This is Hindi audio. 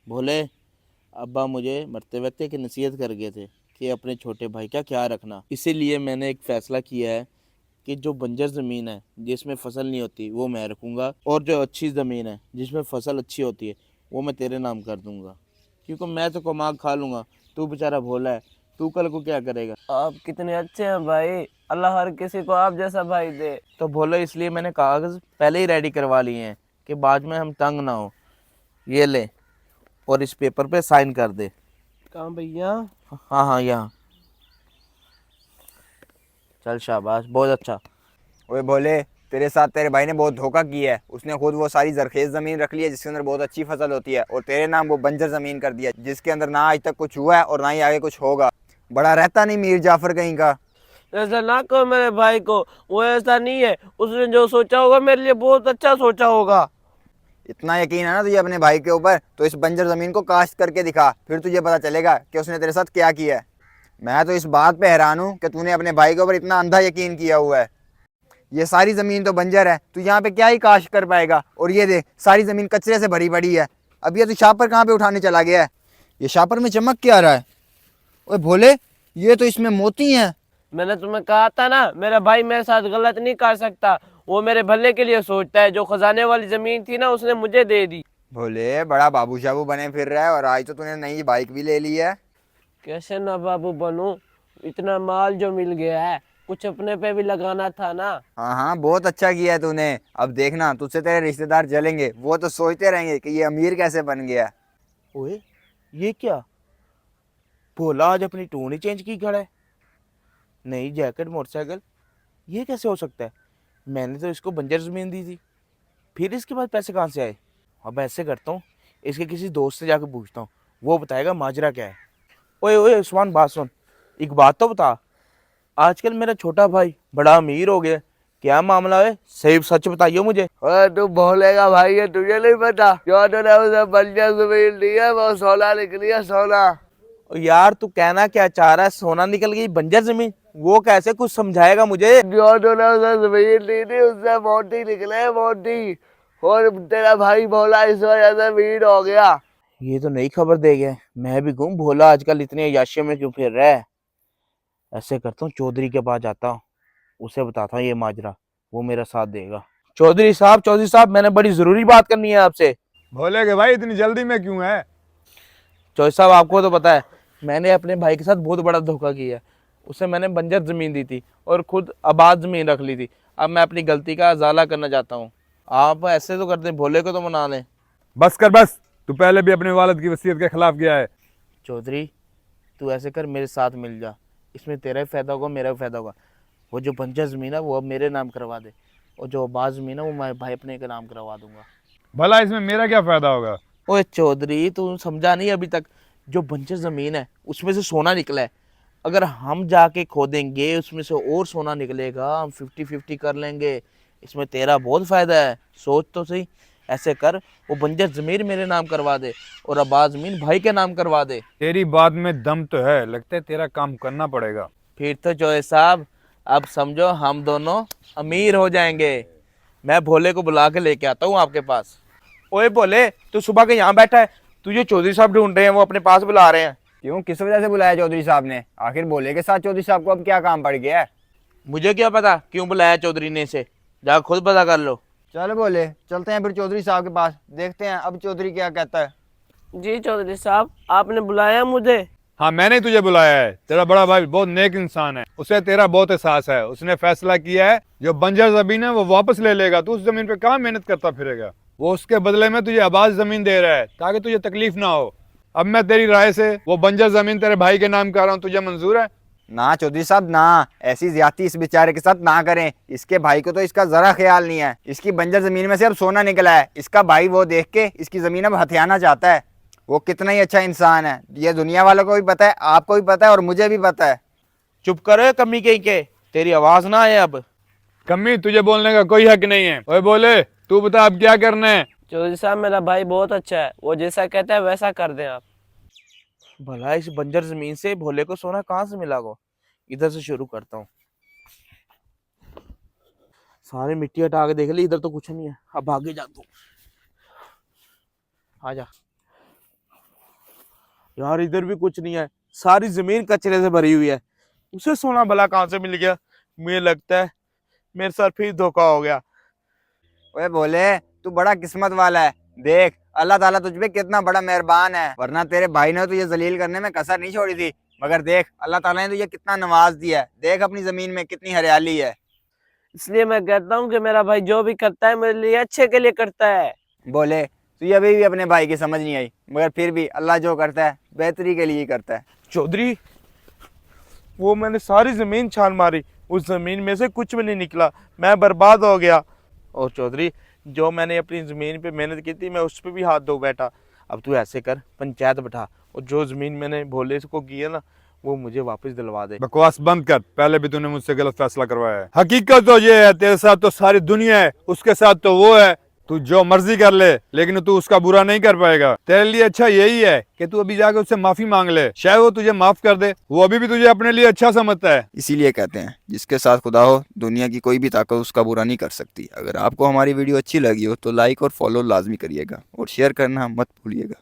भोले, अब्बा मुझे मरते वक्त एक नसीहत कर गए थे कि अपने छोटे भाई का ख्याल रखना। इसीलिए मैंने एक फैसला किया है कि जो बंजर ज़मीन है जिसमें फसल नहीं होती वो मैं रखूँगा, और जो अच्छी ज़मीन है जिसमें फसल अच्छी होती है वो मैं तेरे नाम कर दूँगा। क्योंकि मैं तो कमा के खा लूँगा, तू बेचारा भोला है, तू कल को क्या करेगा। आप कितने अच्छे हैं भाई। अल्लाह हर किसी को आप जैसा भाई दे। तो भोला, इसलिए मैंने कागज़ पहले ही रेडी करवा लिए हैं कि बाद में हम तंग ना हो। ये ले, और इस पेपर पे साइन कर दे। कहाँ भैया? हाँ हाँ, यहाँ। चल शाबाश, बहुत अच्छा। ओए भोले, तेरे साथ तेरे भाई ने बहुत धोखा किया है। उसने खुद वो सारी जरखेज जमीन रख ली है जिसके अंदर बहुत अच्छी फसल होती है, और तेरे नाम वो बंजर जमीन कर दिया जिसके अंदर ना आज तक कुछ हुआ है और ना ही आगे कुछ होगा। बड़ा रहता नहीं मीर जाफर कहीं का। ऐसा ना कहो मेरे भाई को, वो ऐसा नहीं है। उसने जो सोचा होगा मेरे लिए बहुत अच्छा सोचा होगा। इतना यकीन है ना तुझे अपने भाई के ऊपर, तो इस बंजर जमीन को काश्त करके दिखा, फिर तुझे पता चलेगा कि उसने तेरे साथ क्या किया है। मैं तो इस बात पे हैरान हूँ कि तूने अपने भाई के ऊपर इतना अंधा यकीन किया हुआ है। ये सारी जमीन तो बंजर है, तू यहाँ पे क्या ही काश्त कर पाएगा। और ये देख, सारी जमीन कचरे से भरी पड़ी है। अब ये तू शापर कहाँ पे उठाने चला गया है? ये शापर में चमक क्या आ रहा है? ओए भोले, ये तो इसमें मोती हैं। मैंने तुम्हें कहा था ना, मेरा भाई मेरे साथ गलत नहीं कर सकता। वो मेरे भले के लिए सोचता है। जो खजाने वाली जमीन थी ना, उसने मुझे दे दी। भोले, बड़ा बाबू शाबू बने फिर रहा है, और आज तो तूने नई बाइक भी ले ली है। कैसे ना बाबू बनूं? इतना माल जो मिल गया है, कुछ अपने पे भी लगाना था ना। हाँ हाँ, बहुत अच्छा किया है तूने। अब देखना, तुझसे तेरे रिश्तेदार जलेंगे, वो तो सोचते रहेंगे कि ये अमीर कैसे बन गया। ओए, ये क्या? भोला आज अपनी टून ही चेंज की खड़ा है। नई जैकेट, मोटरसाइकिल, ये कैसे हो सकता है? मैंने तो इसको बंजर जमीन दी थी, फिर इसके बाद पैसे कहाँ से आए? अब ऐसे करता हूँ, इसके किसी दोस्त से जाकर पूछता हूँ, वो बताएगा माजरा क्या है। ओए ओए उस्मान, बात सुन। एक बात तो बता, आजकल मेरा छोटा भाई बड़ा अमीर हो गया, क्या मामला है? सही सच बताइयो मुझे। अरे तू भोलेगा भाई है, तुझे नहीं पता? जो तूने उसे बंजर जमीन दी है, वो सोना निकली है, सोना। और यार, तू कहना क्या चाह रहा है? सोना निकल गई बंजर जमीन? वो कैसे, कुछ समझाएगा मुझे। जो तूने उसे जमीन दी थी, उससे मोती निकले, मोती। और तेरा भाई भोला इस वजह से अमीर हो गया। ये तो नई खबर दे गया। मैं भी कहूँ भोला आजकल इतने अय्याशियों में क्यों फिर रहा है। ऐसे करता हूँ, चौधरी के पास जाता हूँ, उसे बताता हूँ ये माजरा, वो मेरा साथ देगा। चौधरी साहब, मैंने बड़ी जरूरी बात करनी है आपसे। भोले के भाई इतनी जल्दी में क्यों है? चौधरी साहब, आपको तो पता है मैंने अपने भाई के साथ बहुत बड़ा धोखा किया है। उसे मैंने बंजर जमीन दी थी और खुद आबाद जमीन रख ली थी। अब मैं अपनी गलती का अजाला करना चाहता हूँ। आप ऐसे तो करते हैं, भोले को तो मना लें। बस कर बस। तू पहले भी अपने वालिद की वसीयत के खिलाफ गया है। चौधरी, तू ऐसे कर, मेरे साथ मिल जा। इसमें तेरा भी फायदा होगा, मेरा भी फायदा होगा। वो जो बंजर जमीन है वो अब मेरे नाम करवा दे, और जो आबाद जमीन है वो मैं भाई अपने के नाम करवा दूंगा। भला इसमें मेरा क्या फायदा होगा? ओए चौधरी, तू समझा नहीं अभी तक। जो बंजर जमीन है उसमें से सोना निकला है। अगर हम जाके खोदेंगे उसमें से और सोना निकलेगा, हम 50-50 कर लेंगे। इसमें तेरा बहुत फायदा है, सोच तो सही। ऐसे कर, वो बंजर जमीन मेरे नाम करवा दे और आबाद जमीन भाई के नाम करवा दे। तेरी बात में दम तो है, लगता है तेरा काम करना पड़ेगा। फिर तो चौधरी साहब, अब समझो हम दोनों अमीर हो जाएंगे। मैं भोले को बुला के लेके आता हूँ आपके पास। ओए भोले, तू सुबह के यहाँ बैठा है, तुझे चौधरी साहब ढूंढ रहे हैं, वो अपने पास बुला रहे हैं। क्यों, किस वजह से बुलाया चौधरी साहब ने? आखिर भोले के साथ चौधरी साहब को अब क्या काम पड़ गया है? मुझे क्या पता क्यों बुलाया चौधरी ने इसे, जा खुद पता कर लो। चल भोले, चलते हैं फिर चौधरी साहब के पास, देखते हैं अब चौधरी क्या कहता है। जी चौधरी साहब, आपने बुलाया मुझे? हाँ, मैंने ही तुझे बुलाया है। तेरा बड़ा भाई बहुत नेक इंसान है, उसे तेरा बहुत एहसास है। उसने फैसला किया है जो बंजर जमीन है वो वापस ले लेगा। तू उस जमीन पे कहाँ मेहनत करता फिरेगा? वो उसके बदले में तुझे आबाद जमीन दे रहा है ताकि तुझे तकलीफ ना हो। अब मैं तेरी राय से वो बंजर जमीन तेरे भाई के नाम कर रहा हूँ, तुझे मंजूर है? ना चौधरी साहब ना, ऐसी ज्यादती इस बेचारे के साथ ना करें। इसके भाई को तो इसका जरा ख्याल नहीं है। इसकी बंजर जमीन में से अब सोना निकला है। इसका भाई वो देख के इसकी जमीन अब हथियाना चाहता है। वो कितना ही अच्छा इंसान है, ये दुनिया वालों को भी पता है, आपको भी पता है और मुझे भी पता है। चुप करो कमी कहीं के, तेरी आवाज ना आए अब। कमी, तुझे बोलने का कोई हक नहीं है। ओए बोले, तू बता अब क्या करना है? चौधरी साहब, मेरा भाई बहुत अच्छा है, वो जैसा कहता है वैसा कर दें आप। भला इस बंजर जमीन से भोले को सोना कहाँ से मिला को? इधर से शुरू करता हूँ। सारी मिट्टी हटा के देख ली, इधर तो कुछ नहीं है। अब आगे जाता हूँ, आजा। यार इधर भी कुछ नहीं है, सारी जमीन कचरे से भरी हुई है। उसे सोना भला कहाँ से मिल गया? मुझे लगता है मेरे साथ फिर धोखा हो गया। ओए भोले, तू बड़ा किस्मत वाला है। देख अल्लाह ताला तुझ पे कितना बड़ा मेहरबान है, वरना तेरे भाई ने तुझे जलील करने में कसर नहीं छोड़ी थी। मगर देख अल्लाह ताला ने तुझे कितना नवाज दिया है। देख अपनी जमीन में कितनी हरियाली है। इसलिए मैं कहता हूँ कि मेरा भाई जो भी करता है मेरे लिए अच्छे के लिए करता है। बोले तुझे अभी भी अपने भाई की समझ नहीं आई, मगर फिर भी अल्लाह जो करता है बेहतरी के लिए ही करता है। चौधरी, वो मैंने सारी जमीन छान मारी, उस जमीन में से कुछ भी नहीं निकला, मैं बर्बाद हो गया। और चौधरी, जो मैंने अपनी जमीन पे मेहनत की थी मैं उस पर भी हाथ धो बैठा। अब तू ऐसे कर, पंचायत बैठा और जो जमीन मैंने भोले को की है ना वो मुझे वापस दिलवा दे। बकवास बंद कर, पहले भी तूने मुझसे गलत फैसला करवाया है। हकीकत तो ये है, तेरे साथ तो सारी दुनिया है, उसके साथ तो वो है। तू जो मर्जी कर ले लेकिन तू उसका बुरा नहीं कर पाएगा। तेरे लिए अच्छा यही है कि तू अभी जाके उससे माफी मांग ले, शायद वो तुझे माफ कर दे। वो अभी भी तुझे अपने लिए अच्छा समझता है। इसीलिए कहते हैं जिसके साथ खुदा हो दुनिया की कोई भी ताकत उसका बुरा नहीं कर सकती। अगर आपको हमारी वीडियो अच्छी लगी हो तो लाइक और फॉलो लाजमी करिएगा और शेयर करना मत भूलिएगा।